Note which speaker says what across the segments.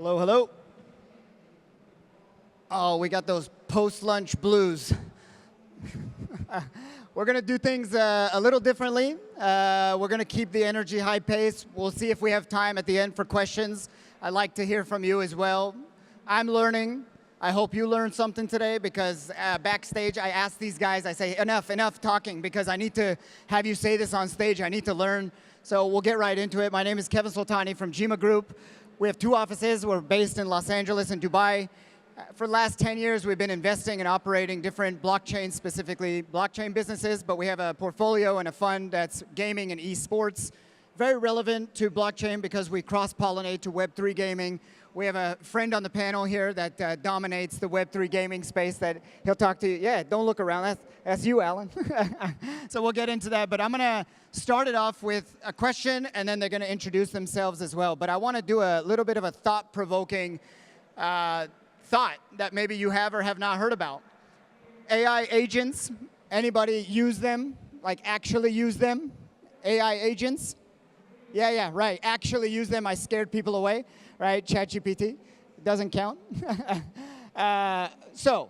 Speaker 1: Hello, hello. Oh, we got those post-lunch blues. We're going to do things a little differently. We're going to keep the energy high pace. We'll see if we have time at the end for questions. I'd like to hear from you as well. I'm learning. I hope you learned something today because backstage I ask these guys, I say, enough talking because I need to have you say this on stage. I need to learn. So we'll get right into it. My name is Kevin Soltani from Jima Group. We have 2 offices. We're based in Los Angeles and Dubai. For the last 10 years, we've been investing and operating different blockchains, specifically blockchain businesses, but we have a portfolio and a fund that's gaming and esports. Very relevant to blockchain because we cross-pollinate to Web3 gaming. We have a friend on the panel here that dominates the Web3 gaming space that he'll talk to you. Yeah, don't look around. That's you, Alan. So we'll get into that. But I'm going to start it off with a question, and then they're going to introduce themselves as well. But I want to do a little bit of a thought-provoking thought that maybe you have or have not heard about. AI agents, anybody use them? Like actually use them? AI agents? Yeah, right. Actually use them. I scared people away, right? ChatGPT doesn't count. So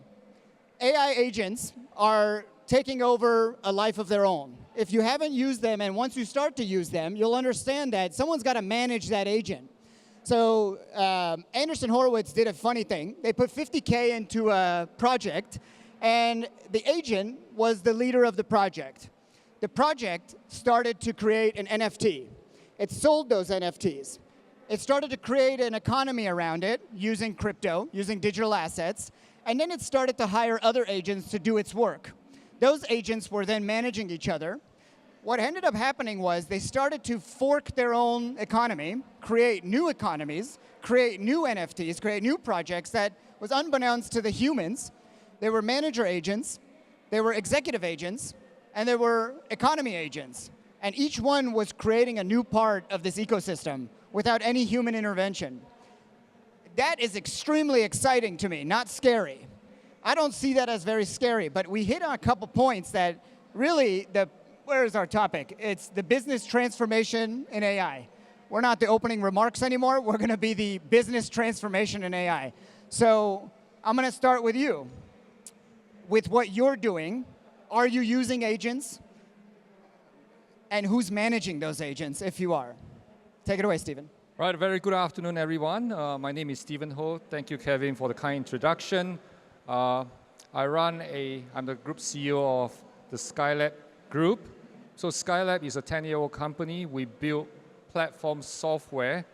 Speaker 1: AI agents are taking over a life of their own. If you haven't used them, and once you start to use them, you'll understand that someone's got to manage that agent. So Andreessen Horowitz did a funny thing. They put $50K into a project, and the agent was the leader of the project. The project started to create an NFT. It sold those NFTs. It started to create an economy around it using crypto, using digital assets, and then it started to hire other agents to do its work. Those agents were then managing each other. What ended up happening was they started to fork their own economy, create new economies, create new NFTs, create new projects that was unbeknownst to the humans. They were manager agents, they were executive agents, and there were economy agents. And each one was creating a new part of this ecosystem without any human intervention. That is extremely exciting to me, not scary. I don't see that as very scary, but we hit on a couple points that really, where is our topic? It's the business transformation in AI. We're not the opening remarks anymore. We're going to be the business transformation in AI. So I'm going to start with you. With what you're doing, are you using agents? And who's managing those agents, if you are? Take it away, Stephen.
Speaker 2: Right, a very good afternoon, everyone. My name is Stephen Ho. Thank you, Kevin, for the kind introduction. I'm the group CEO of the Skylab Group. So Skylab is a 10-year-old company. We build platform software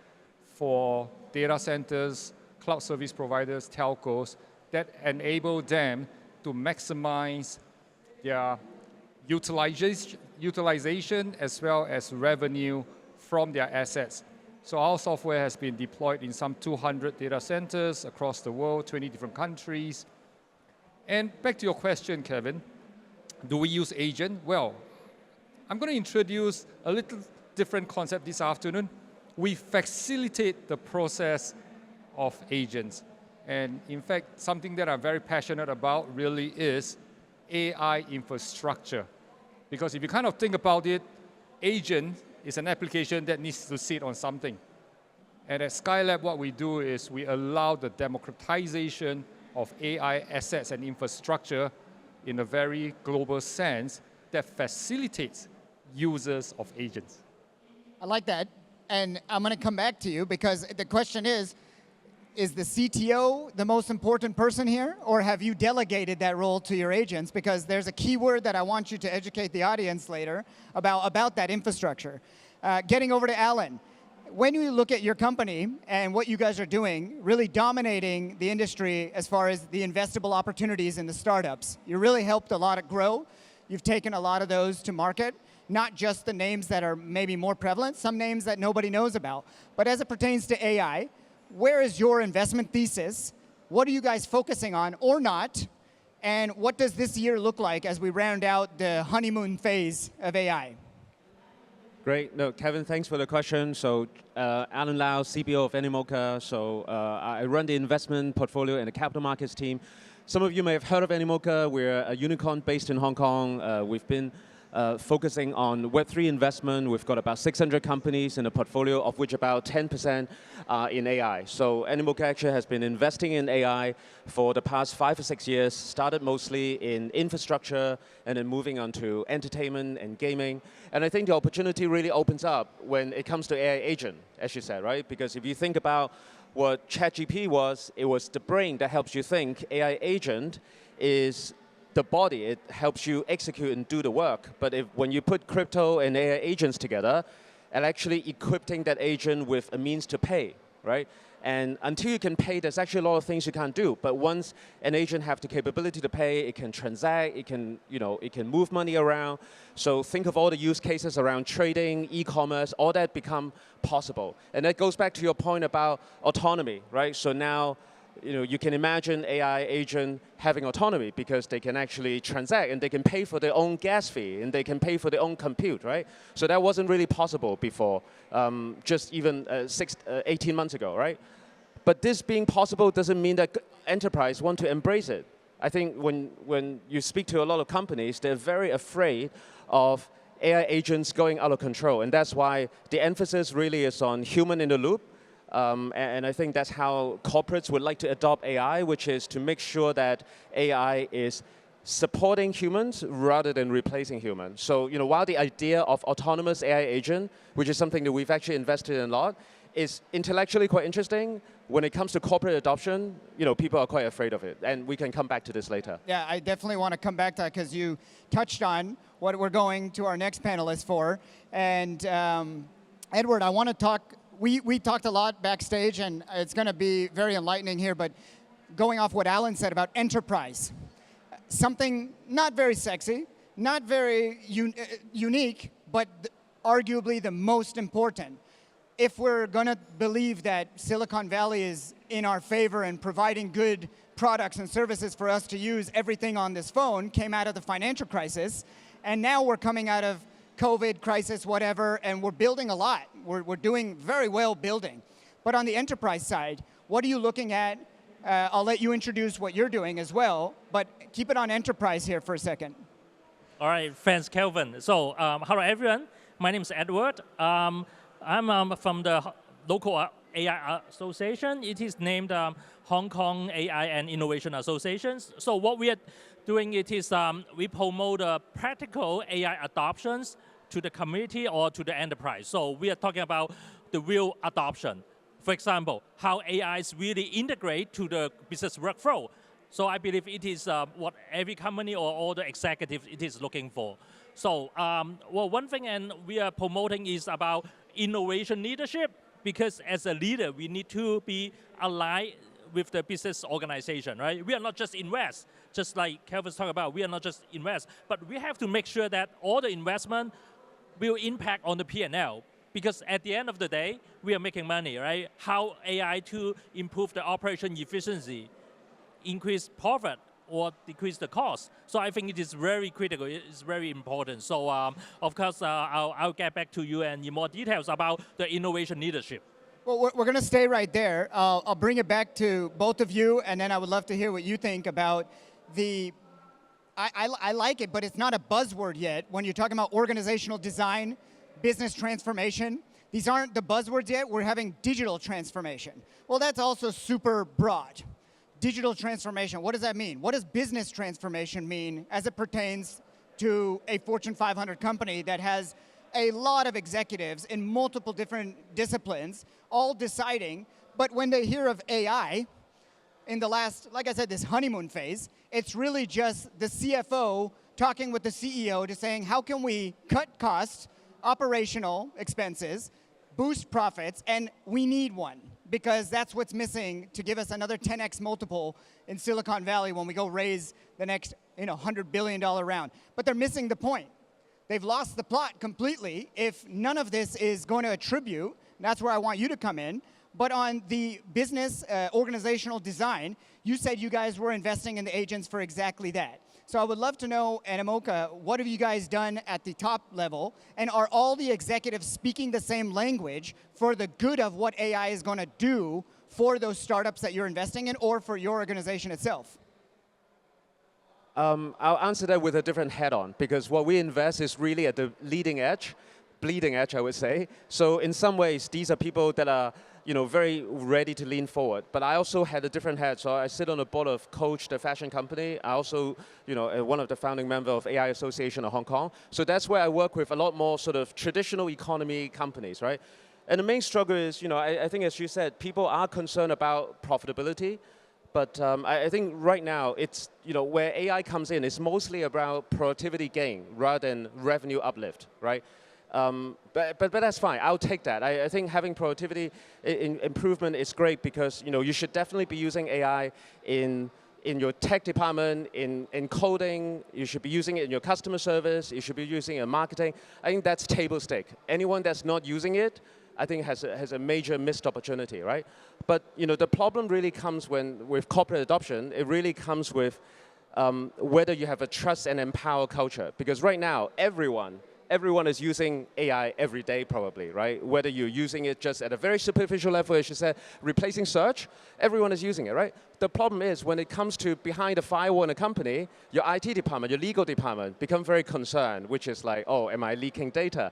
Speaker 2: for data centers, cloud service providers, telcos, that enable them to maximize their utilization as well as revenue from their assets. So our software has been deployed in some 200 data centers across the world, 20 different countries. And back to your question, Kevin, do we use agent? Well, I'm going to introduce a little different concept this afternoon. We facilitate the process of agents. And in fact, something that I'm very passionate about really is AI infrastructure. Because if you kind of think about it, agent is an application that needs to sit on something. And at Skylab, what we do is we allow the democratization of AI assets and infrastructure in a very global sense that facilitates users of agents.
Speaker 1: I like that. And I'm going to come back to you because the question is the CTO the most important person here, or have you delegated that role to your agents? Because there's a key word that I want you to educate the audience later about that infrastructure. Getting over to Alan, when you look at your company and what you guys are doing, really dominating the industry as far as the investable opportunities in the startups, you really helped a lot of grow. You've taken a lot of those to market, not just the names that are maybe more prevalent, some names that nobody knows about. But as it pertains to AI, where is your investment thesis? What are you guys focusing on or not? And what does this year look like as we round out the honeymoon phase of AI?
Speaker 3: Great. No, Kevin, thanks for the question. So Alan Lau, CBO of Animoca. So I run the investment portfolio and the capital markets team. Some of you may have heard of Animoca. We're a unicorn based in Hong Kong. We've been focusing on Web3 investment. We've got about 600 companies in the portfolio, of which about 10% are in AI. So Animoca actually has been investing in AI for the past 5 or 6 years, started mostly in infrastructure and then moving on to entertainment and gaming. And I think the opportunity really opens up when it comes to AI agent, as you said, right? Because if you think about what ChatGPT was, it was the brain that helps you think. AI agent is the body. It helps you execute and do the work. But when you put crypto and AI agents together, and actually equipping that agent with a means to pay, right? And until you can pay, there's actually a lot of things you can't do. But once an agent has the capability to pay, it can transact, it can, it can move money around. So think of all the use cases around trading, e-commerce, all that become possible. And that goes back to your point about autonomy, right? So now, you can imagine AI agent having autonomy because they can actually transact and they can pay for their own gas fee and they can pay for their own compute, right? So that wasn't really possible before, just even 18 months ago, right? But this being possible doesn't mean that enterprise want to embrace it. I think when you speak to a lot of companies, they're very afraid of AI agents going out of control. And that's why the emphasis really is on human in the loop. And I think that's how corporates would like to adopt AI, which is to make sure that AI is supporting humans rather than replacing humans. So, while the idea of autonomous AI agent, which is something that we've actually invested in a lot, is intellectually quite interesting, when it comes to corporate adoption, people are quite afraid of it. And we can come back to this later.
Speaker 1: Yeah, I definitely want to come back to that because you touched on what we're going to our next panelist for. And Edward, I want to talk. We talked a lot backstage, and it's going to be very enlightening here, but going off what Alan said about enterprise, something not very sexy, not very unique, but arguably the most important. If we're going to believe that Silicon Valley is in our favor and providing good products and services for us to use, everything on this phone came out of the financial crisis, and now we're coming out of COVID crisis, whatever, and we're building a lot. We're doing very well building. But on the enterprise side, what are you looking at? I'll let you introduce what you're doing as well, but keep it on enterprise here for a second.
Speaker 4: All right, thanks, Kelvin. So, hello, everyone. My name is Edward. I'm from the local AI association. It is named Hong Kong AI and Innovation Associations. So what we are doing is we promote practical AI adoptions to the community or to the enterprise. So we are talking about the real adoption. For example, how AI is really integrate to the business workflow. So I believe it is what every company or all the executives it is looking for. So one thing and we are promoting is about innovation leadership, because as a leader, we need to be aligned with the business organization, right? We are not just invest, just like Kelvin's talking about, we are not just invest, but we have to make sure that all the investment will impact on the P&L. Because at the end of the day, we are making money, right? How AI to improve the operation efficiency, increase profit, or decrease the cost. So I think it is very critical, it's very important. So of course, I'll get back to you and in more details about the innovation leadership.
Speaker 1: Well, we're going to stay right there. I'll bring it back to both of you, and then I would love to hear what you think about the, I like it, but it's not a buzzword yet. When you're talking about organizational design, business transformation, these aren't the buzzwords yet. We're having digital transformation. Well, that's also super broad. Digital transformation, what does that mean? What does business transformation mean as it pertains to a Fortune 500 company that has a lot of executives in multiple different disciplines, all deciding, but when they hear of AI, in the last, like I said, this honeymoon phase, it's really just the CFO talking with the CEO to saying, how can we cut costs, operational expenses, boost profits, and we need one, because that's what's missing to give us another 10x multiple in Silicon Valley when we go raise the next $100 billion round. But they're missing the point. They've lost the plot completely if none of this is going to attribute, and that's where I want you to come in, but on the business organizational design, you said you guys were investing in the agents for exactly that. So I would love to know, Animoca, what have you guys done at the top level, and are all the executives speaking the same language for the good of what AI is going to do for those startups that you're investing in or for your organization itself?
Speaker 3: I'll answer that with a different head-on, because what we invest is really at the leading edge, bleeding edge, I would say. So in some ways, these are people that are very ready to lean forward. But I also had a different hat. So I sit on the board of Coach, the fashion company. I also, one of the founding members of AI Association of Hong Kong. So that's where I work with a lot more sort of traditional economy companies, right? And the main struggle is, I think as you said, people are concerned about profitability. But I think right now, it's, where AI comes in, it's mostly about productivity gain rather than revenue uplift, right? But that's fine. I'll take that. I think having productivity improvement is great because you should definitely be using AI in your tech department, in coding. You should be using it in your customer service. You should be using it in marketing. I think that's table stake. Anyone that's not using it, I think has a major missed opportunity, right? But the problem really comes with corporate adoption. It really comes with whether you have a trust and empower culture. Because right now, everyone is using AI every day probably, right? Whether you're using it just at a very superficial level, as you said, replacing search, everyone is using it, right? The problem is when it comes to behind the firewall in a company, your IT department, your legal department become very concerned, which is like, oh, am I leaking data?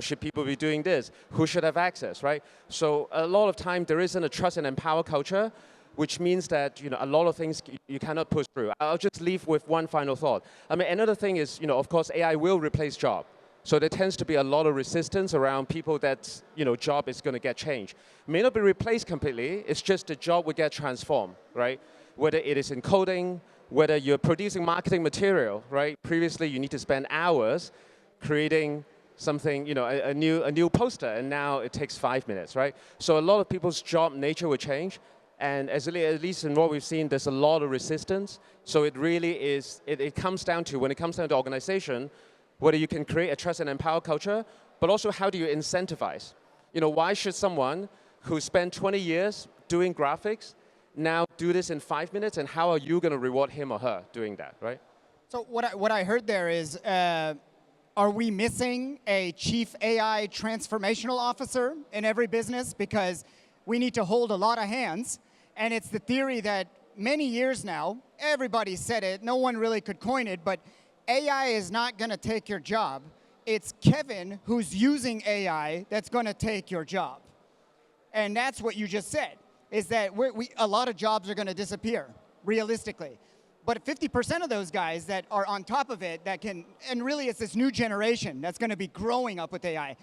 Speaker 3: Should people be doing this? Who should have access, right? So a lot of time there isn't a trust and empower culture, which means that a lot of things you cannot push through. I'll just leave with one final thought. I mean, another thing is, of course, AI will replace job. So there tends to be a lot of resistance around people that, job is going to get changed. May not be replaced completely, it's just the job will get transformed, right? Whether it is in coding, whether you're producing marketing material, right? Previously, you need to spend hours creating something, a new poster, and now it takes 5 minutes, right? So a lot of people's job nature will change, and at least in what we've seen, there's a lot of resistance. So it really is, it comes down to, when it comes down to organization, whether you can create a trust and empower culture, but also how do you incentivize? Why should someone who spent 20 years doing graphics now do this in 5 minutes, and how are you going to reward him or her doing that, right?
Speaker 1: So what I heard there is, are we missing a chief AI transformational officer in every business? Because we need to hold a lot of hands, and it's the theory that many years now, everybody said it, no one really could coin it, but AI is not going to take your job. It's Kevin who's using AI that's going to take your job. And that's what you just said, is that a lot of jobs are going to disappear, realistically. But 50% of those guys that are on top of it that can, and really it's this new generation that's going to be growing up with AI,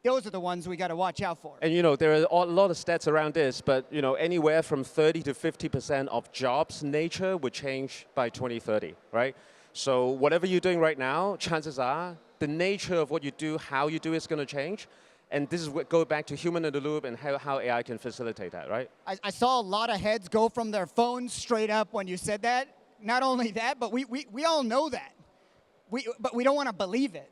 Speaker 1: those are the ones we got to watch out for.
Speaker 3: And there are a lot of stats around this, but anywhere from 30 to 50% of jobs nature would change by 2030, right? So whatever you're doing right now, chances are the nature of what you do, how you do is going to change. And this is what go back to human in the loop and how AI can facilitate that, right?
Speaker 1: I saw a lot of heads go from their phones straight up when you said that. Not only that, but we all know that. But we don't want to believe it.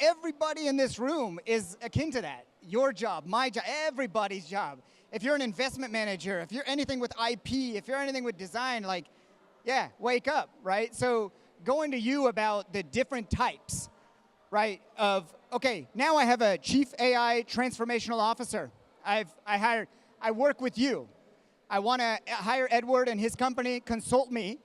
Speaker 1: Everybody in this room is akin to that. Your job, my job, everybody's job. If you're an investment manager, if you're anything with IP, if you're anything with design, like, yeah, wake up, right? So going to you about the different types, right, of, okay, now I have a chief AI transformational officer. I work with you. I want to hire Edward and his company, consult me,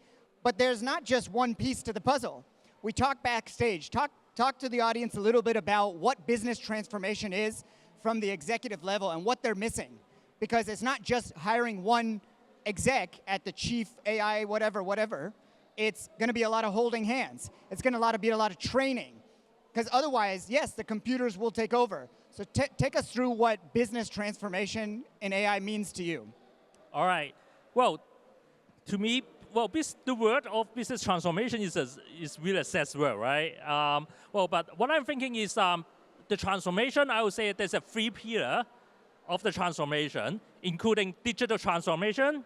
Speaker 1: but there's not just one piece to the puzzle. We talk backstage, talk to the audience a little bit about what business transformation is from the executive level and what they're missing. Because it's not just hiring one exec at the chief AI whatever, it's going to be a lot of holding hands. It's going to be a lot of training. Because otherwise, yes, the computers will take over. So take us through what business transformation in AI means to you.
Speaker 4: All right. Well, to me, the word of business transformation is really a sad word, right? But what I'm thinking is the transformation, I would say there's a 3 pillar of the transformation, including digital transformation,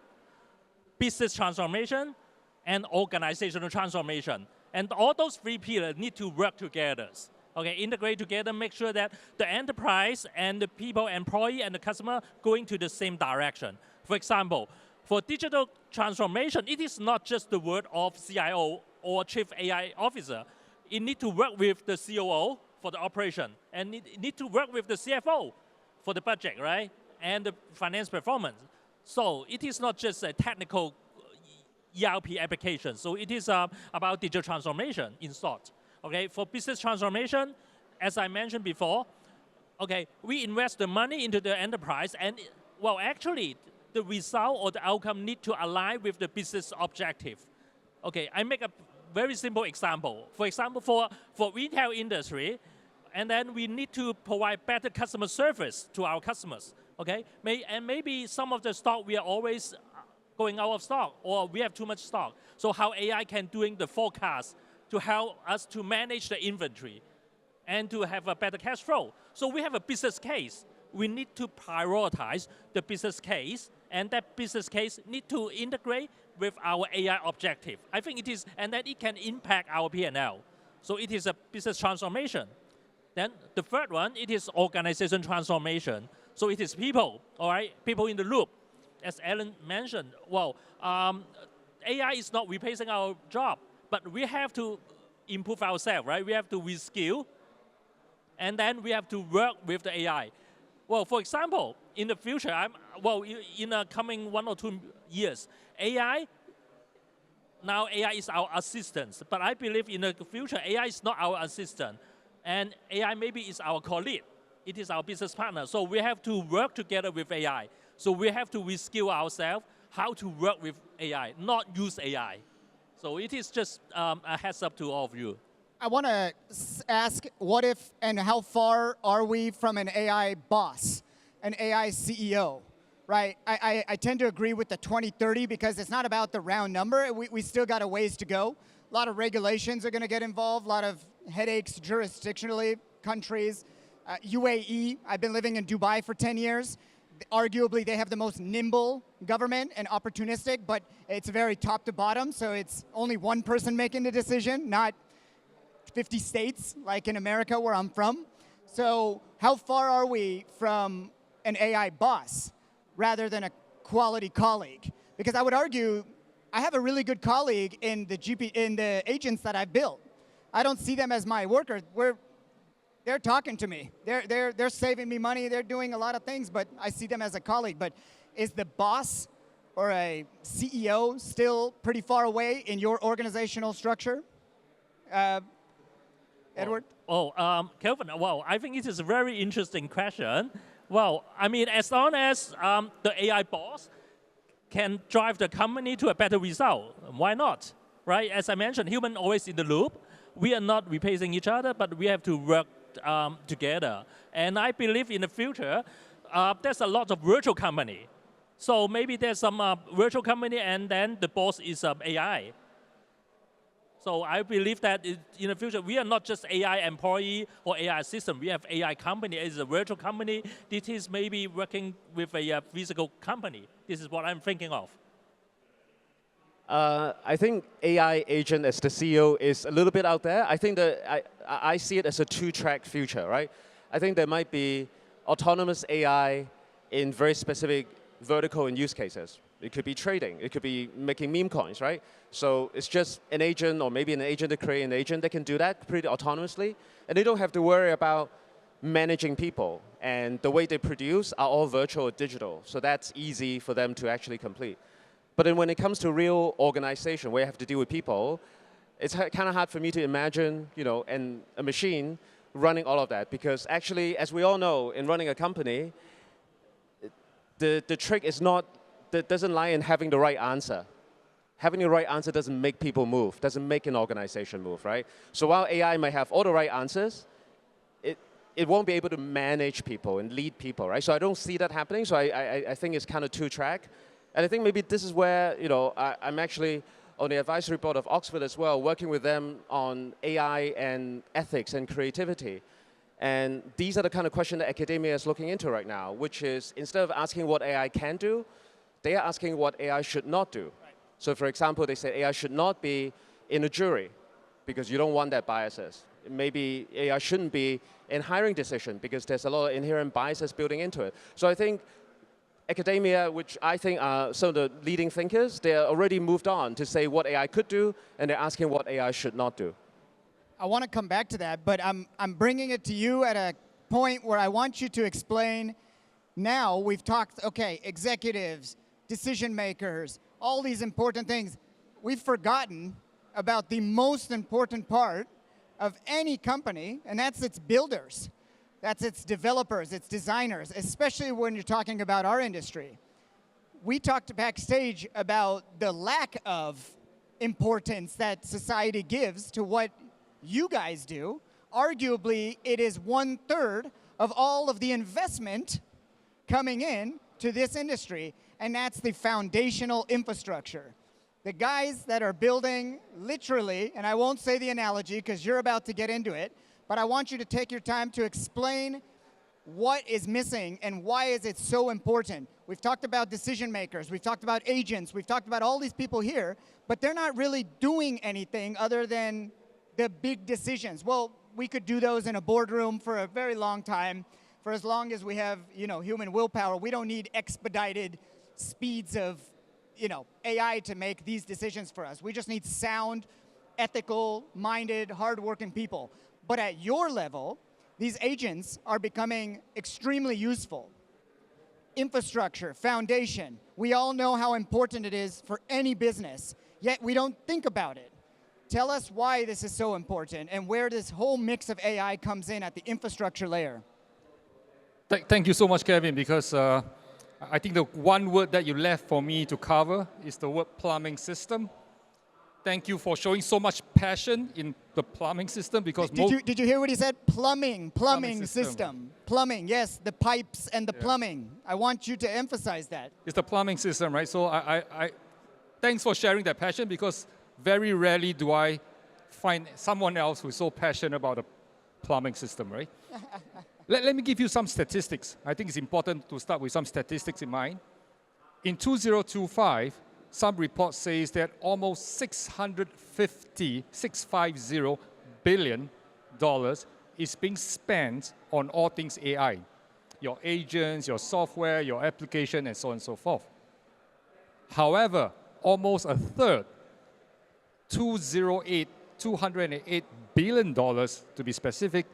Speaker 4: business transformation, and organizational transformation. And all those 3 pillars need to work together. Okay, integrate together, make sure that the enterprise and the people, employee and the customer going to the same direction. For example, for digital transformation, it is not just the word of CIO or Chief AI Officer. It needs to work with the COO for the operation, and it needs to work with the CFO for the budget, right? And the finance performance. So it is not just a technical ERP application. So it is about digital transformation in short. Okay, for business transformation, as I mentioned before, okay, we invest the money into the enterprise, and well, actually, the result or the outcome need to align with the business objective. Okay, I make a very simple example. For example, for retail industry, and then we need to provide better customer service to our customers. Okay, and maybe some of the stock we are always going out of stock, or we have too much stock. So how AI can doing the forecast to help us to manage the inventory and to have a better cash flow. So we have a business case. We need to prioritize the business case, and that business case need to integrate with our AI objective. I think it is, and that it can impact our P&L. So it is a business transformation. Then the third one, it is organization transformation. So it is people, all right, people in the loop. As Alan mentioned, well, AI is not replacing our job, but we have to improve ourselves, right? We have to reskill, and then we have to work with the AI. Well, for example, in the future, in the coming 1 or 2 years, AI is our assistant, but I believe in the future, AI is not our assistant, and AI maybe is our colleague. It is our business partner, so we have to work together with AI. So we have to reskill ourselves how to work with AI, not use AI. So it is just a heads up to all of you.
Speaker 1: I want to ask, what if and how far are we from an AI boss, an AI CEO, right? I tend to agree with the 2030 because it's not about the round number. We still got a ways to go. A lot of regulations are going to get involved, a lot of headaches jurisdictionally, countries. UAE, I've been living in Dubai for 10 years. Arguably, they have the most nimble government and opportunistic, but it's very top to bottom, so it's only one person making the decision, not 50 states like in America where I'm from. So how far are we from an AI boss rather than a quality colleague? Because I would argue I have a really good colleague in the agents that I've built. I don't see them as my workers. They're talking to me. They're saving me money. They're doing a lot of things, but I see them as a colleague. But is the boss or a CEO still pretty far away in your organizational structure? Edward?
Speaker 4: Kelvin, well, I think it is a very interesting question. Well, I mean, as long as the AI boss can drive the company to a better result, why not, right? As I mentioned, human always in the loop. We are not replacing each other, but we have to work together. And I believe in the future, there's a lot of virtual company. So maybe there's some virtual company, and then the boss is AI. So I believe that in the future, we are not just AI employee or AI assistant. We have AI company as a virtual company. This is maybe working with a physical company. This is what I'm thinking of.
Speaker 3: I think AI agent as the CEO is a little bit out there. I think that I see it as a two-track future, right? I think there might be autonomous AI in very specific vertical and use cases. It could be trading. It could be making meme coins, right? So it's just an agent or maybe an agent to create an agent that can do that pretty autonomously. And they don't have to worry about managing people. And the way they produce are all virtual or digital. So that's easy for them to actually complete. But then when it comes to real organization where you have to deal with people, it's kind of hard for me to imagine, a machine running all of that. Because actually, as we all know, in running a company, the trick is not, that doesn't lie in having the right answer. Having the right answer doesn't make people move, doesn't make an organization move, right? So while AI might have all the right answers, it won't be able to manage people and lead people, right? So I don't see that happening. So I think it's kind of two-track. And I think maybe this is where, I'm actually on the advisory board of Oxford as well, working with them on AI and ethics and creativity. And these are the kind of questions that academia is looking into right now, which is instead of asking what AI can do, they are asking what AI should not do. Right. So for example, they say AI should not be in a jury because you don't want that biases. Maybe AI shouldn't be in hiring decision because there's a lot of inherent biases building into it. So I think academia, which I think are some of the leading thinkers, they are already moved on to say what AI could do, and they're asking what AI should not do.
Speaker 1: I want to come back to that, but I'm bringing it to you at a point where I want you to explain. Now we've talked, okay, executives, decision makers, all these important things. we've forgotten about the most important part of any company, and that's its builders. That's its developers, its designers, especially when you're talking about our industry. We talked backstage about the lack of importance that society gives to what you guys do. Arguably, it is 1/3 of all of the investment coming in to this industry, and that's the foundational infrastructure. The guys that are building, literally, and I won't say the analogy because you're about to get into it, but I want you to take your time to explain what is missing and why is it so important. We've talked about decision makers, we've talked about agents, we've talked about all these people here, but they're not really doing anything other than the big decisions. Well, we could do those in a boardroom for a very long time. For as long as we have, human willpower, we don't need expedited speeds of, AI to make these decisions for us. We just need sound, ethical-minded, hardworking people. But at your level, these agents are becoming extremely useful. Infrastructure, foundation. We all know how important it is for any business, yet we don't think about it. Tell us why this is so important and where this whole mix of AI comes in at the infrastructure layer.
Speaker 2: Thank you so much, Kevin, because I think the one word that you left for me to cover is the word plumbing system. Thank you for showing so much passion in the plumbing system because
Speaker 1: did you hear what he said? Plumbing system. Plumbing, yes, the pipes and the plumbing. I want you to emphasize that.
Speaker 2: It's the plumbing system, right? So I thanks for sharing that passion because very rarely do I find someone else who's so passionate about the plumbing system, right? Let me give you some statistics. I think it's important to start with some statistics in mind. In 2025, some reports says that almost $650 billion is being spent on all things AI. Your agents, your software, your application, and so on and so forth. However, almost a third, $208 billion to be specific,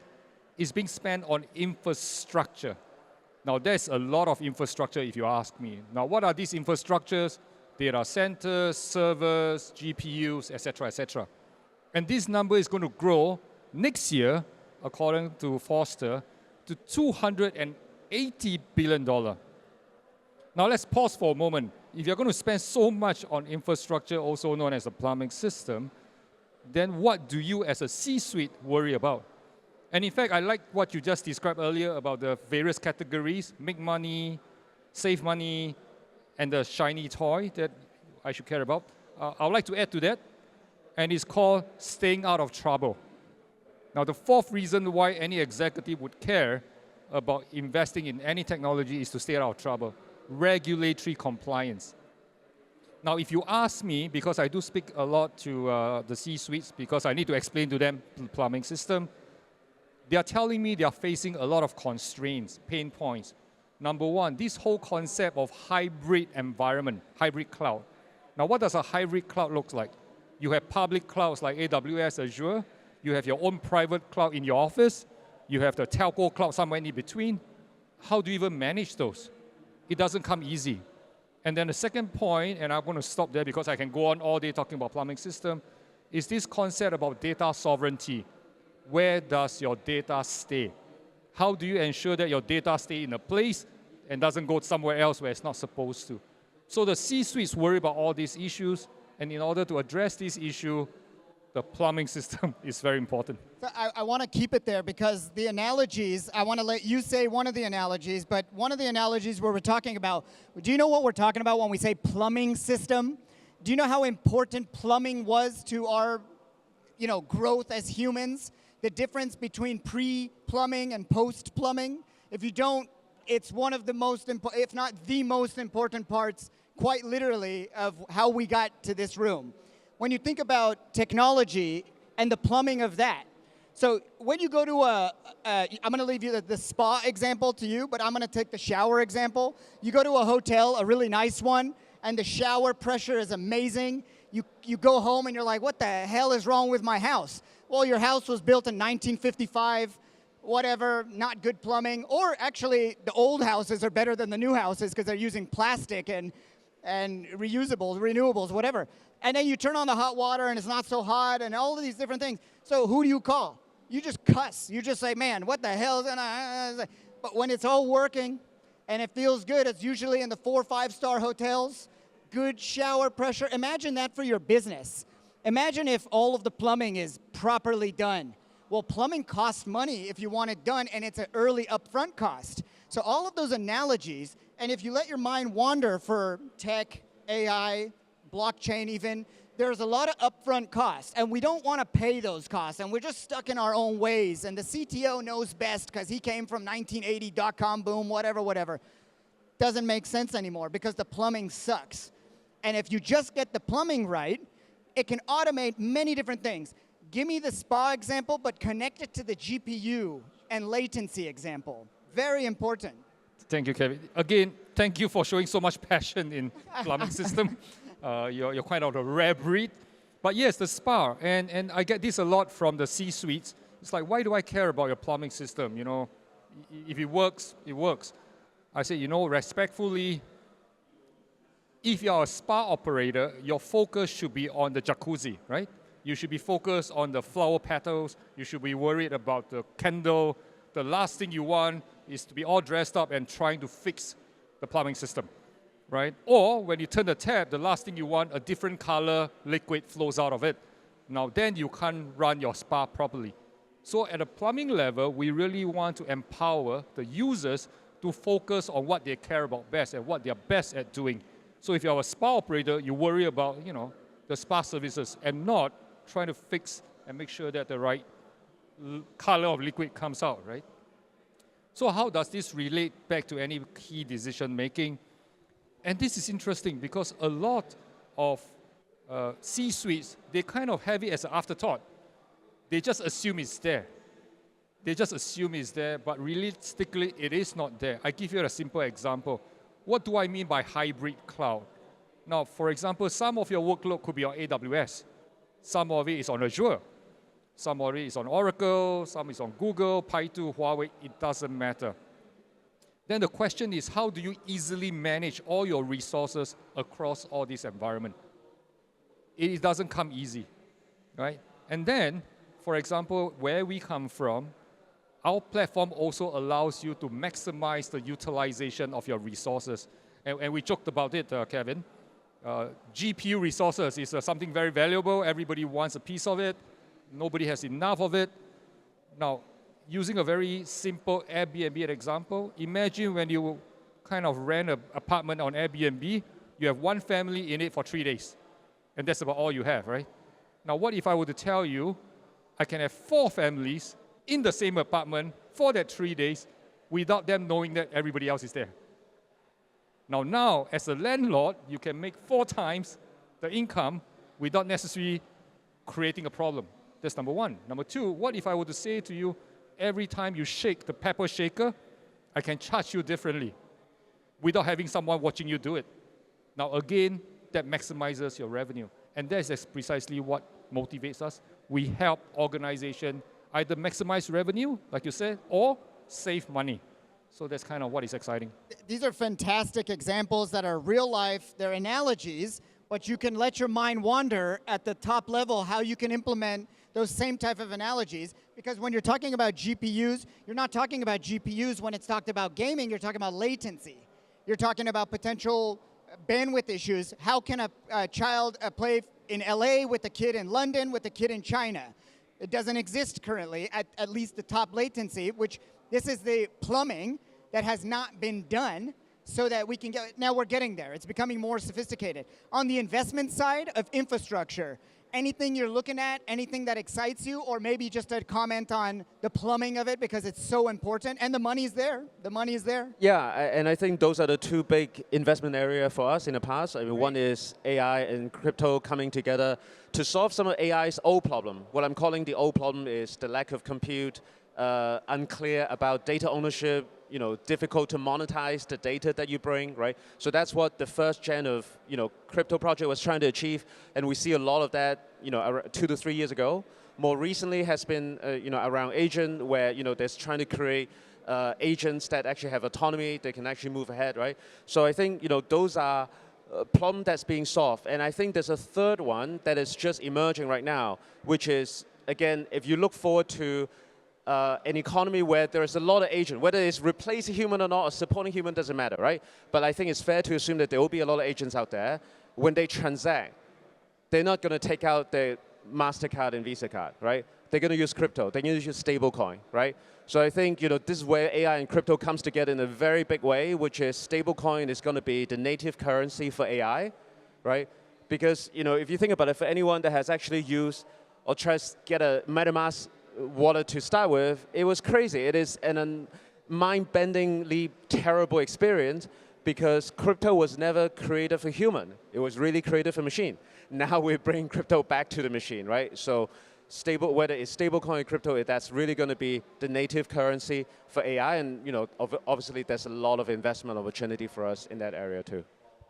Speaker 2: is being spent on infrastructure. Now, there's a lot of infrastructure if you ask me. Now, what are these infrastructures? Data centers, servers, GPUs, etc., etc. And this number is going to grow next year, according to Forrester, to $280 billion. Now, let's pause for a moment. If you're going to spend so much on infrastructure, also known as a plumbing system, then what do you as a C-suite worry about? And in fact, I like what you just described earlier about the various categories, make money, save money, and the shiny toy that I should care about. I would like to add to that, and it's called staying out of trouble. Now, the fourth reason why any executive would care about investing in any technology is to stay out of trouble, regulatory compliance. Now, if you ask me, because I do speak a lot to the C-suites, because I need to explain to them the plumbing system, they are telling me they are facing a lot of constraints, pain points. Number one, this whole concept of hybrid environment, hybrid cloud. Now, what does a hybrid cloud look like? You have public clouds like AWS, Azure. You have your own private cloud in your office. You have the telco cloud somewhere in between. How do you even manage those? It doesn't come easy. And then the second point, and I'm going to stop there because I can go on all day talking about plumbing system, is this concept about data sovereignty. Where does your data stay? How do you ensure that your data stay in a place and doesn't go somewhere else where it's not supposed to? So the C-suites worry about all these issues, and in order to address this issue, the plumbing system is very important.
Speaker 1: So I want to keep it there because the analogies, I want to let you say one of the analogies, but one of the analogies where we're talking about, do you know what we're talking about when we say plumbing system? Do you know how important plumbing was to our growth as humans? The difference between pre-plumbing and post-plumbing? If you don't, it's one of the most, if not the most important parts, quite literally, of how we got to this room. When you think about technology and the plumbing of that, so when you go to I'm going to leave you the spa example to you, but I'm going to take the shower example. You go to a hotel, a really nice one, and the shower pressure is amazing. You go home and you're like, what the hell is wrong with my house? Well, your house was built in 1955, whatever, not good plumbing. Or actually, the old houses are better than the new houses because they're using plastic and and reusables, renewables, whatever. And then you turn on the hot water and it's not so hot and all of these different things. So who do you call? You just cuss. You just say, man, what the hell? But when it's all working and it feels good, it's usually in the 4- or 5-star hotels, good shower pressure. Imagine that for your business. Imagine if all of the plumbing is properly done. Well, plumbing costs money if you want it done, and it's an early upfront cost. So all of those analogies, and if you let your mind wander for tech, AI, blockchain even, there's a lot of upfront costs, and we don't want to pay those costs, and we're just stuck in our own ways, and the CTO knows best because he came from 1980, dot-com boom, whatever. Doesn't make sense anymore because the plumbing sucks. And if you just get the plumbing right, it can automate many different things. Give me the spa example, but connect it to the GPU and latency example. Very important.
Speaker 2: Thank you, Kevin. Again, thank you for showing so much passion in plumbing system. You're quite of a rare breed. But yes, the spa, and I get this a lot from the C-suites. It's like, why do I care about your plumbing system? You know, if it works, it works. I say, you know, respectfully, if you're a spa operator, your focus should be on the jacuzzi, right? You should be focused on the flower petals. You should be worried about the candle. The last thing you want is to be all dressed up and trying to fix the plumbing system, right? Or when you turn the tap, the last thing you want, a different color liquid flows out of it. Now then you can't run your spa properly. So at a plumbing level, we really want to empower the users to focus on what they care about best and what they're best at doing. So if you're a spa operator, you worry about, you know, the spa services and not trying to fix and make sure that the right color of liquid comes out, right? So how does this relate back to any key decision making? And this is interesting because a lot of C-suites, they kind of have it as an afterthought. They just assume it's there. They just assume it's there, but realistically, it is not there. I give you a simple example. What do I mean by hybrid cloud? Now, for example, some of your workload could be on AWS. Some of it is on Azure. Some of it is on Oracle. Some is on Google, Paitu, Huawei. It doesn't matter. Then the question is, how do you easily manage all your resources across all these environments? It doesn't come easy, right? And then, for example, where we come from, our platform also allows you to maximize the utilization of your resources. And we joked about it, Kevin. GPU resources is something very valuable. Everybody wants a piece of it. Nobody has enough of it. Now, using a very simple Airbnb example, imagine when you kind of rent an apartment on Airbnb, you have one family in it for 3 days. And that's about all you have, right? Now, what if I were to tell you, I can have 4 families in the same apartment for that 3 days without them knowing that everybody else is there? Now, as a landlord, you can make 4 times the income without necessarily creating a problem. That's number one. Number two, what if I were to say to you, every time you shake the pepper shaker, I can charge you differently without having someone watching you do it? Now, again, that maximizes your revenue. And that's precisely what motivates us. We help organizations either maximize revenue, like you said, or save money. So that's kind of what is exciting.
Speaker 1: These are fantastic examples that are real life, they're analogies, but you can let your mind wander at the top level how you can implement those same type of analogies. Because when you're talking about GPUs, you're not talking about GPUs when it's talked about gaming, you're talking about latency. You're talking about potential bandwidth issues. How can a child play in LA with a kid in London with a kid in China? It doesn't exist currently at least the top latency, which this is the plumbing that has not been done so that we can get, now we're getting there. It's becoming more sophisticated. On the investment side of infrastructure, anything you're looking at, anything that excites you, or maybe just a comment on the plumbing of it because it's so important, and the money's there. The money is there.
Speaker 3: Yeah, and I think those are the 2 big investment areas for us in the past. I mean,
Speaker 1: Right.
Speaker 3: one is AI and crypto coming together to solve some of AI's old problem. What I'm calling the old problem is the lack of compute, unclear about data ownership, you know, difficult to monetize the data that you bring, right? So that's what the first gen of, you know, crypto project was trying to achieve, and we see a lot of that, you know, 2 to 3 years ago. More recently has been, you know, around agent, where, you know, they're trying to create agents that actually have autonomy, they can actually move ahead, right? So I think, you know, those are problem that's being solved. And I think there's a third one that is just emerging right now, which is, again, if you look forward to an economy where there is a lot of agent, whether it's replacing human or not, or supporting human, doesn't matter, right? But I think it's fair to assume that there will be a lot of agents out there. When they transact, they're not going to take out their MasterCard and Visa card, right? They're going to use crypto. They're going to use stablecoin, right? So I think this is where AI and crypto comes together in a very big way, which is stablecoin is going to be the native currency for AI, right? Because if you think about it, for anyone that has actually used or tries to get a MetaMask wallet to start with, it was crazy. It is an mind-bendingly terrible experience because crypto was never created for human. It was really created for machine. Now we bring crypto back to the machine, right? So whether it's stablecoin or crypto, that's really going to be the native currency for AI. And obviously there's a lot of investment opportunity for us in that area too.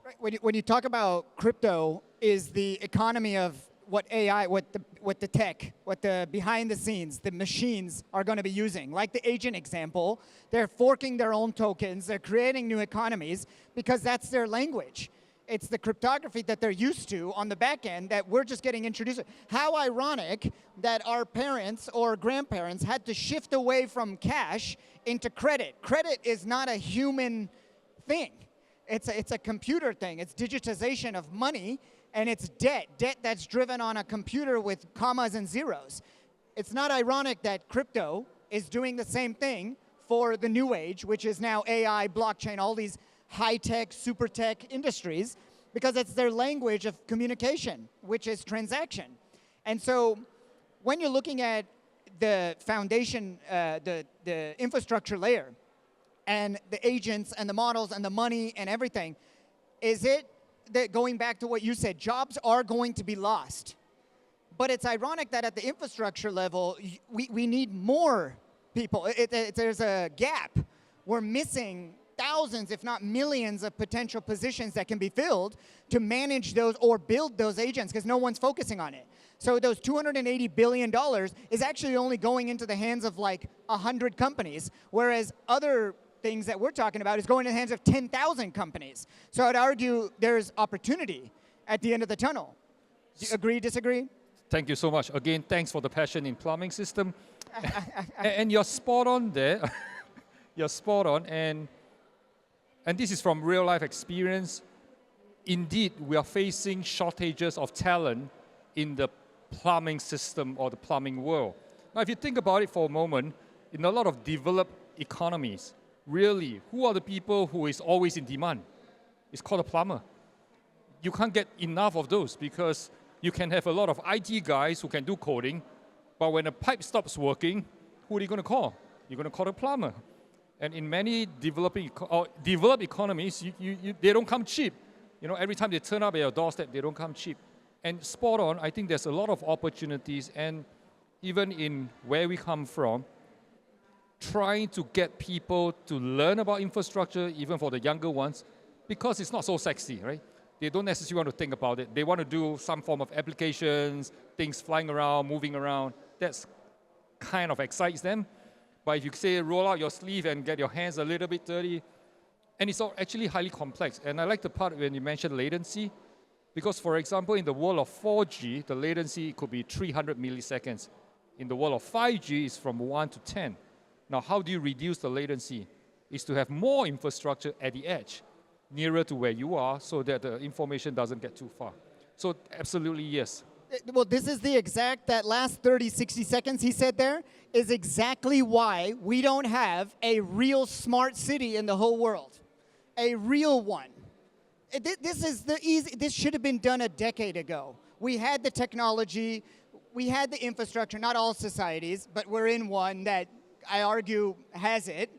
Speaker 1: Right. When you talk about crypto, is the economy of what AI, what the tech, what the behind the scenes, the machines are going to be using. Like the agent example, they're forking their own tokens, they're creating new economies because that's their language. It's the cryptography that they're used to on the back end that we're just getting introduced to. How ironic that our parents or grandparents had to shift away from cash into credit. Credit is not a human thing. It's a computer thing. It's digitization of money, and it's debt that's driven on a computer with commas and zeros. It's not ironic that crypto is doing the same thing for the new age, which is now AI, blockchain, all these high-tech, super tech industries, because it's their language of communication, which is transaction. And so when you're looking at the foundation, the infrastructure layer, and the agents and the models and the money and everything, is it that, going back to what you said, jobs are going to be lost? But it's ironic that at the infrastructure level, we need more people. There's a gap. We're missing thousands, if not millions, of potential positions that can be filled to manage those or build those agents, because no one's focusing on it. So those $280 billion is actually only going into the hands of like 100 companies, whereas other things that we're talking about is going in the hands of 10,000 companies. So I'd argue there's opportunity at the end of the tunnel. Do you agree, disagree?
Speaker 2: Thank you so much. Again, thanks for the passion in plumbing system. And you're spot on there. You're spot on. And this is from real life experience. Indeed, we are facing shortages of talent in the plumbing system or the plumbing world. Now, if you think about it for a moment, in a lot of developed economies, really, who are the people who is always in demand? It's called a plumber. You can't get enough of those because you can have a lot of IT guys who can do coding, but when a pipe stops working, who are you going to call? You're going to call a plumber. And in many developed economies, they don't come cheap. Every time they turn up at your doorstep, they don't come cheap. And spot on, I think there's a lot of opportunities, and even in where we come from, trying to get people to learn about infrastructure, even for the younger ones, because it's not so sexy, right? They don't necessarily want to think about it. They want to do some form of applications, things flying around, moving around. That's kind of excites them. But if you say roll out your sleeve and get your hands a little bit dirty, and it's actually highly complex. And I like the part when you mentioned latency, because for example, in the world of 4G, the latency could be 300 milliseconds. In the world of 5G, it's from 1 to 10. Now, how do you reduce the latency? Is to have more infrastructure at the edge, nearer to where you are, so that the information doesn't get too far. So absolutely, yes.
Speaker 1: Well, this is that last 30, 60 seconds he said there is exactly why we don't have a real smart city in the whole world. A real one. This should have been done a decade ago. We had the technology, we had the infrastructure, not all societies, but we're in one that I argue has it.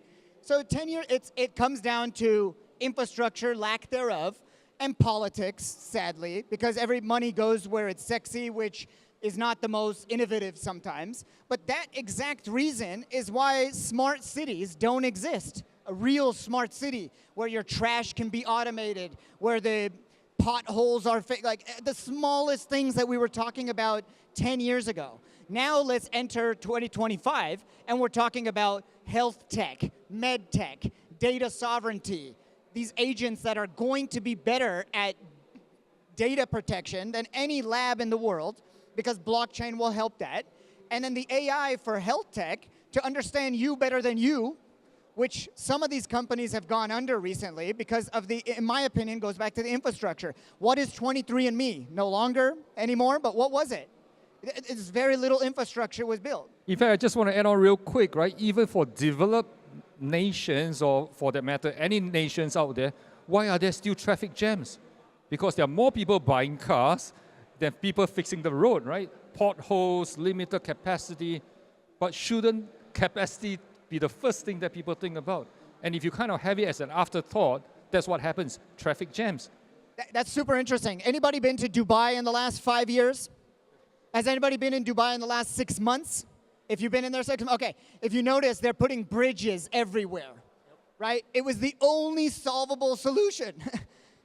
Speaker 1: So 10 years, it comes down to infrastructure, lack thereof, and politics, sadly, because every money goes where it's sexy, which is not the most innovative sometimes. But that exact reason is why smart cities don't exist. A real smart city where your trash can be automated, where the potholes are like the smallest things that we were talking about 10 years ago. Now let's enter 2025, and we're talking about health tech, med tech, data sovereignty, these agents that are going to be better at data protection than any lab in the world, because blockchain will help that. And then the AI for health tech to understand you better than you, which some of these companies have gone under recently because of the, in my opinion, goes back to the infrastructure. What is 23andMe? No longer anymore, but what was it? It's very little infrastructure was built.
Speaker 2: In fact, I just want to add on real quick, right? Even for developed nations, or for that matter, any nations out there, why are there still traffic jams? Because there are more people buying cars than people fixing the road, right? Potholes, limited capacity, but shouldn't capacity be the first thing that people think about? And if you kind of have it as an afterthought, that's what happens, traffic jams.
Speaker 1: That's super interesting. Anybody been to Dubai in the last 5 years? Has anybody been in Dubai in the last 6 months? If you've been in there 6 months, okay. If you notice, they're putting bridges everywhere, right? It was the only solvable solution.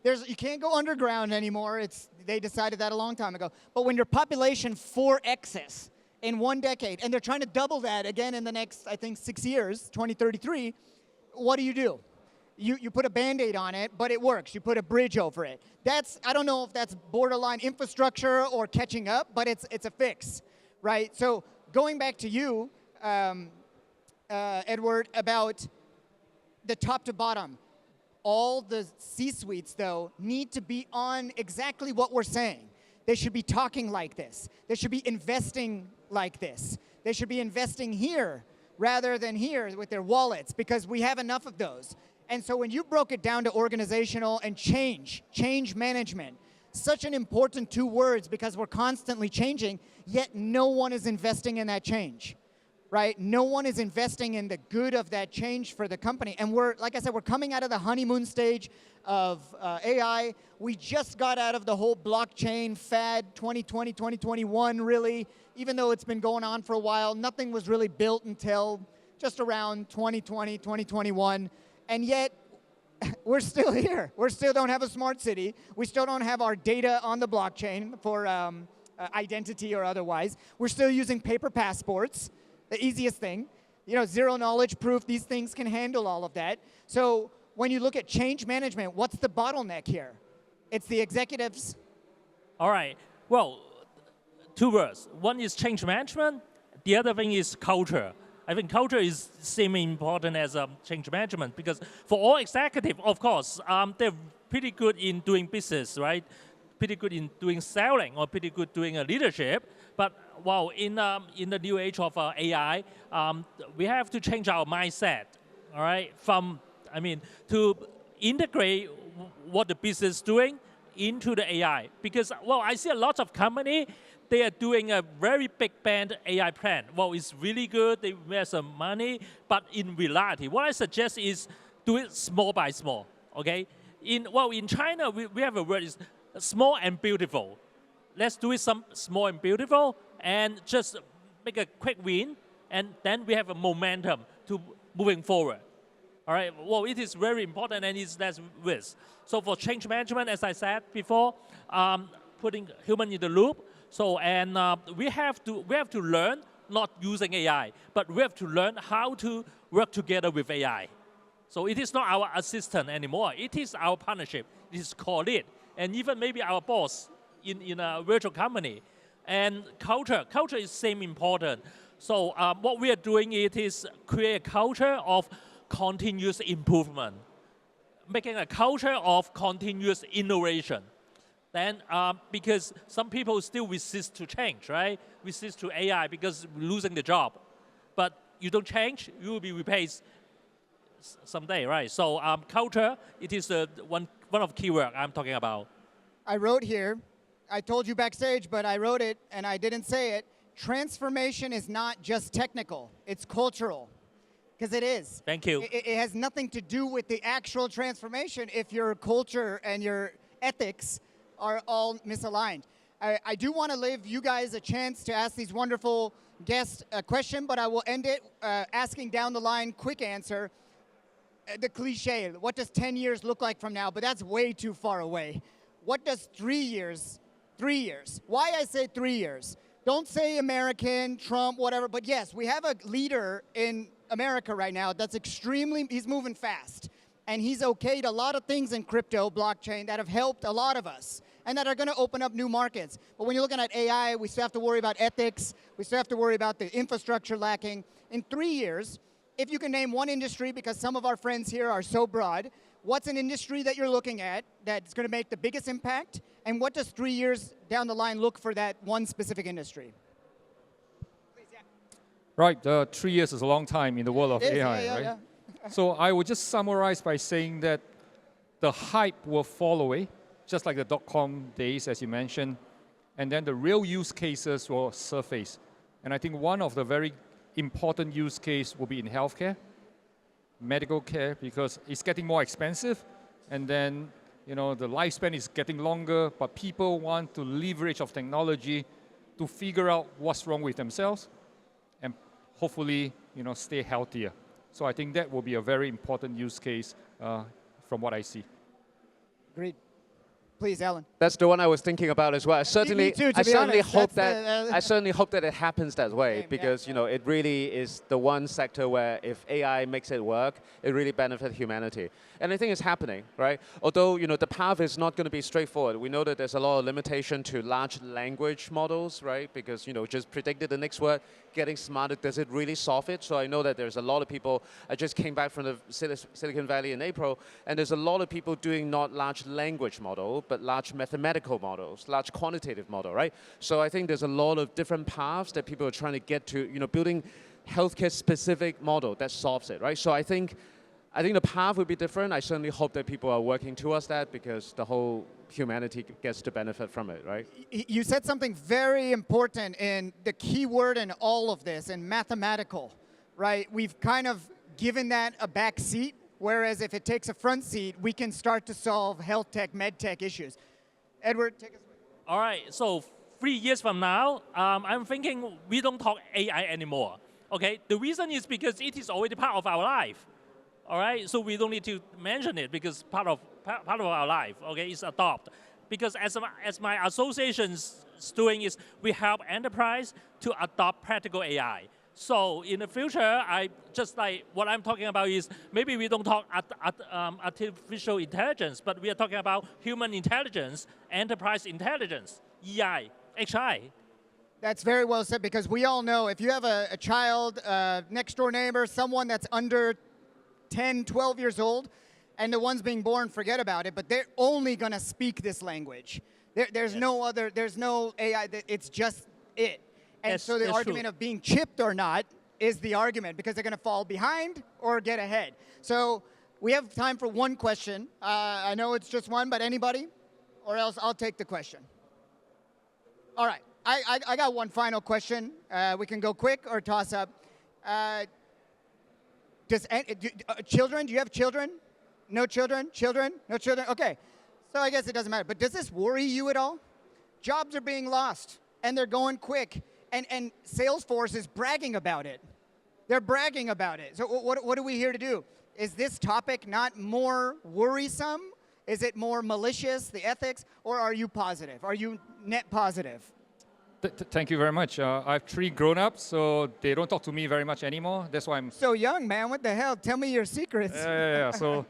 Speaker 1: You can't go underground anymore. They decided that a long time ago. But when your population 4x's in 1 decade, and they're trying to double that again in the next, I think, 6 years, 2033, what do? You put a Band-Aid on it, but it works. You put a bridge over it. I don't know if that's borderline infrastructure or catching up, but it's a fix, right? So going back to you, Edward, about the top to bottom, all the C-suites, though, need to be on exactly what we're saying. They should be talking like this. They should be investing like this. They should be investing here rather than here with their wallets, because we have enough of those. And so when you broke it down to organizational and change management, such an important 2 words, because we're constantly changing, yet no one is investing in that change, right? No one is investing in the good of that change for the company. And like I said, we're coming out of the honeymoon stage of AI. We just got out of the whole blockchain fad, 2020, 2021, really. Even though it's been going on for a while, nothing was really built until just around 2020, 2021. And yet, we're still here. We still don't have a smart city. We still don't have our data on the blockchain for identity or otherwise. We're still using paper passports, the easiest thing. Zero knowledge proof, these things can handle all of that. So when you look at change management, what's the bottleneck here? It's the executives.
Speaker 4: All right. Well, 2 words. One is change management. The other thing is culture. I think culture is same important as change management, because for all executives, of course, they're pretty good in doing business, right? Pretty good in doing selling, or pretty good doing leadership. But well, in the new age of AI, we have to change our mindset, all right? To integrate what the business is doing into the AI. Because, well, I see a lot of companies, they are doing a very big band AI plan. Well, it's really good, they invest some money, but in reality, what I suggest is do it small by small, okay? In China, we have a word, is small and beautiful. Let's do it some small and beautiful, and just make a quick win, and then we have a momentum to moving forward. All right, well, it is very important, and it's less risk. So for change management, as I said before, putting human in the loop. So, and we have to learn not using AI, but we have to learn how to work together with AI. So it is not our assistant anymore. It is our partnership. It is called it, and even maybe our boss in a virtual company. And culture is same important. So what we are doing is create a culture of continuous improvement, making a culture of continuous innovation. Then, because some people still resist to change, right? Resist to AI because losing the job. But you don't change, you will be replaced someday, right? So culture, it is one of the keyword I'm talking about.
Speaker 1: I wrote here, I told you backstage, but I wrote it and I didn't say it. Transformation is not just technical, it's cultural. Because it is.
Speaker 4: Thank you.
Speaker 1: It has nothing to do with the actual transformation if your culture and your ethics are all misaligned. I do want to leave you guys a chance to ask these wonderful guests a question, but I will end it asking down the line, quick answer. The cliche, what does 10 years look like from now? But that's way too far away. What does 3 years? Why I say 3 years? Don't say American, Trump, whatever, but yes, we have a leader in America right now that's he's moving fast. And he's okayed a lot of things in crypto, blockchain, that have helped a lot of us. and that are going to open up new markets. But when you're looking at AI, we still have to worry about ethics. We still have to worry about the infrastructure lacking. In 3 years, if you can name one industry, because some of our friends here are so broad, what's an industry that you're looking at that's going to make the biggest impact? And what does 3 years down the line look for that one specific industry?
Speaker 2: Right, 3 years is a long time in the world of
Speaker 1: It is,
Speaker 2: AI,
Speaker 1: yeah,
Speaker 2: right?
Speaker 1: yeah.
Speaker 2: So I would just summarize by saying that the hype will fall away, just like the dot-com days, as you mentioned, and then the real use cases will surface. And I think one of the very important use case will be in healthcare, medical care, because it's getting more expensive, and then the lifespan is getting longer, but people want to leverage of technology to figure out what's wrong with themselves and hopefully stay healthier. So I think that will be a very important use case from what I see.
Speaker 1: Agreed. Please, Alan.
Speaker 3: That's the one I was thinking about as well. I certainly,
Speaker 1: too, to
Speaker 3: I
Speaker 1: be
Speaker 3: certainly
Speaker 1: honest.
Speaker 3: hope
Speaker 1: That's
Speaker 3: that I certainly hope that it happens that way,
Speaker 1: Same,
Speaker 3: because it really is the one sector where if AI makes it work, it really benefits humanity. And I think it's happening, right? Although the path is not going to be straightforward. We know that there's a lot of limitation to large language models, right? Because just predicted the next word, getting smarter, does it really solve it? So I know that there's a lot of people. I just came back from the Silicon Valley in April, and there's a lot of people doing not large language model, but large mathematical models, large quantitative model, right? So I think there's a lot of different paths that people are trying to get to, building healthcare-specific model that solves it, right? So I think the path will be different. I certainly hope that people are working towards that, because the whole humanity gets to benefit from it, right?
Speaker 1: You said something very important in the key word in all of this, in mathematical, right? We've kind of given that a back seat, whereas if it takes a front seat, we can start to solve health tech, med tech issues. Edward, take us away.
Speaker 4: All right, so 3 years from now, I'm thinking we don't talk AI anymore. Okay, the reason is because it is already part of our life. All right, so we don't need to mention it because part of our life. Okay, it's adopt. Because as my association's doing is we help enterprise to adopt practical AI. So in the future, I just like what I'm talking about is maybe we don't talk artificial intelligence, but we are talking about human intelligence, enterprise intelligence, EI, HI.
Speaker 1: That's very well said, because we all know if you have a child, next door neighbor, someone that's under 10, 12 years old, and the ones being born forget about it, but they're only going to speak this language. There's no other, there's no AI, it's just it. And so the argument of being chipped or not is the argument, because they're going to fall behind or get ahead. So we have time for one question. I know it's just one, but anybody? Or else I'll take the question. All right. I got one final question. We can go quick or toss up. Children, do you have children? No children? Children? No children? Okay. So I guess it doesn't matter. But does this worry you at all? Jobs are being lost, and they're going quick. And Salesforce is bragging about it. They're bragging about it. So what are we here to do? Is this topic not more worrisome? Is it more malicious, the ethics? Or are you positive? Are you net positive?
Speaker 2: Thank you very much. I have 3 grown-ups, so they don't talk to me very much anymore. That's why I'm
Speaker 1: so young, man. What the hell? Tell me your secrets.
Speaker 2: Yeah. So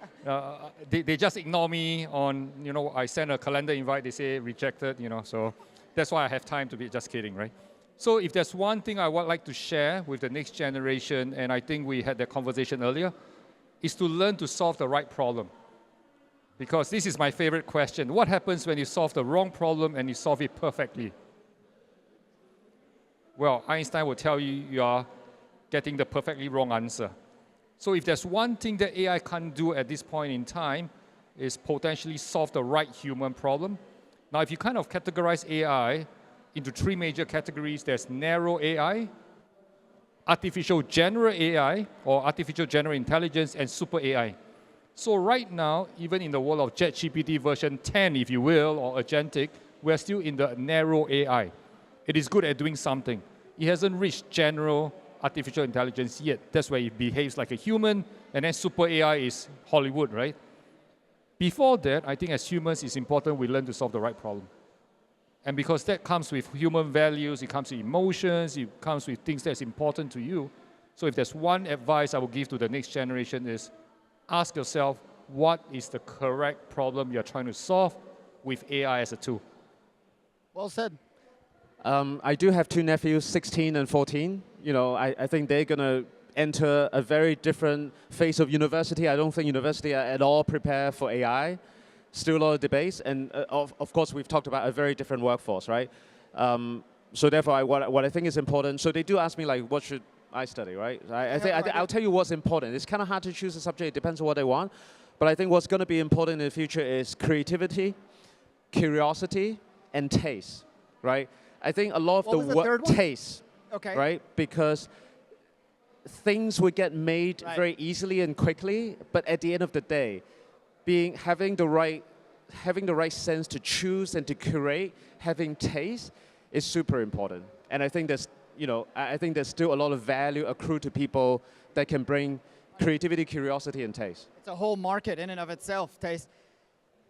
Speaker 2: they just ignore me on, I send a calendar invite, they say rejected, so that's why I have time to be just kidding, right? So if there's one thing I would like to share with the next generation, and I think we had that conversation earlier, is to learn to solve the right problem. Because this is my favorite question. What happens when you solve the wrong problem and you solve it perfectly? Well, Einstein will tell you you are getting the perfectly wrong answer. So if there's one thing that AI can't do at this point in time, is potentially solve the right human problem. Now, if you kind of categorize AI into 3 major categories, there's narrow AI, artificial general AI, or artificial general intelligence, and super AI. So right now, even in the world of ChatGPT version 10, if you will, or agentic, we're still in the narrow AI. It is good at doing something. It hasn't reached general artificial intelligence yet. That's where it behaves like a human, and then super AI is Hollywood, right? Before that, I think as humans, it's important we learn to solve the right problem. And because that comes with human values, it comes with emotions, it comes with things that's important to you. So if there's one advice I will give to the next generation is, ask yourself, what is the correct problem you're trying to solve? with AI as a tool.
Speaker 1: Well said.
Speaker 3: I do have two nephews, 16 and 14. You know, I think they're going to enter a very different phase of university. I don't think university are at all prepared for AI. Still a lot of debates. And of course, we've talked about a very different workforce, right? So therefore, what I think is important, so they do ask me, like, what should I study, right? I'll tell you what's important. It's kind of hard to choose a subject. It depends on what they want. But I think what's going to be important in the future is creativity, curiosity, and taste, right? I think a lot of
Speaker 1: What was the third one?
Speaker 3: taste,
Speaker 1: Okay.
Speaker 3: right? Because things would get made
Speaker 1: Right.
Speaker 3: very easily and quickly, but at the end of the day, having the right sense to choose and to curate, having taste is super important. And I think there's still a lot of value accrued to people that can bring creativity, curiosity, and taste.
Speaker 1: It's a whole market in and of itself, taste.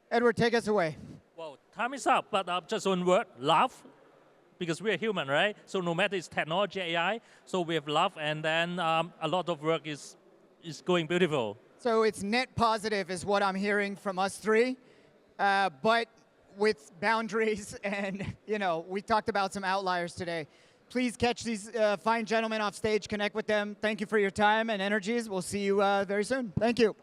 Speaker 1: Edward, take us away.
Speaker 4: Well, time is up, but just one word, love. Because we're human, right? So no matter it's technology, AI, so we have love, and then a lot of work is going beautiful.
Speaker 1: So it's net positive is what I'm hearing from us three, but with boundaries and, you know, we talked about some outliers today. Please catch these fine gentlemen off stage, connect with them. Thank you for your time and energies. We'll see you very soon. Thank you.